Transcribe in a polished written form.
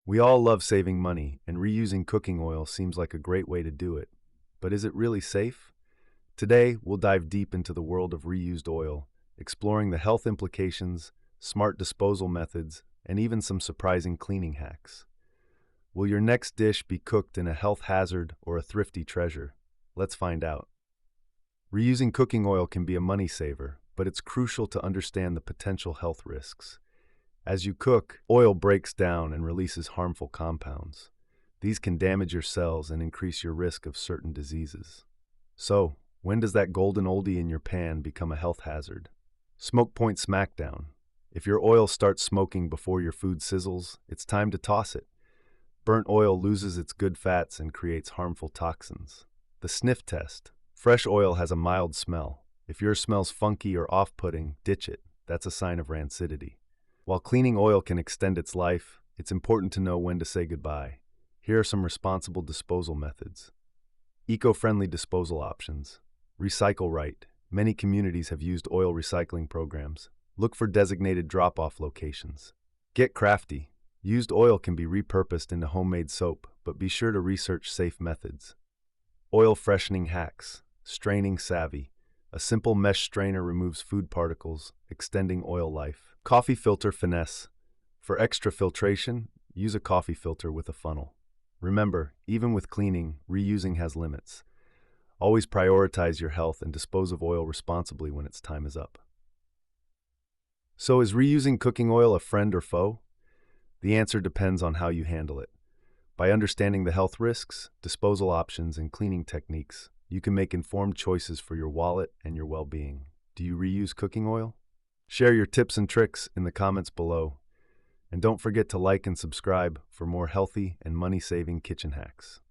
We all love saving money, and reusing cooking oil seems like a great way to do it. But is it really safe? Today, we'll dive deep into the world of reused oil, exploring the health implications, smart disposal methods, and even some surprising cleaning hacks. Will your next dish be cooked in a health hazard or a thrifty treasure? Let's find out. Reusing cooking oil can be a money saver, but it's crucial to understand the potential health risks. As you cook, oil breaks down and releases harmful compounds. These can damage your cells and increase your risk of certain diseases. So, when does that golden oldie in your pan become a health hazard? Smoke point smackdown. If your oil starts smoking before your food sizzles, it's time to toss it. Burnt oil loses its good fats and creates harmful toxins. The sniff test. Fresh oil has a mild smell. If yours smells funky or off-putting, ditch it. That's a sign of rancidity. While cleaning oil can extend its life, it's important to know when to say goodbye. Here are some responsible disposal methods. Eco-friendly disposal options. Recycle right. Many communities have used oil recycling programs. Look for designated drop-off locations. Get crafty. Used oil can be repurposed into homemade soap, but be sure to research safe methods. Oil freshening hacks. Straining savvy. A simple mesh strainer removes food particles, extending oil life. Coffee filter finesse. For extra filtration, use a coffee filter with a funnel. Remember, even with cleaning, reusing has limits. Always prioritize your health and dispose of oil responsibly when its time is up. So is reusing cooking oil a friend or foe? The answer depends on how you handle it. By understanding the health risks, disposal options, and cleaning techniques, you can make informed choices for your wallet and your well-being. Do you reuse cooking oil? Share your tips and tricks in the comments below. And don't forget to like and subscribe for more healthy and money-saving kitchen hacks.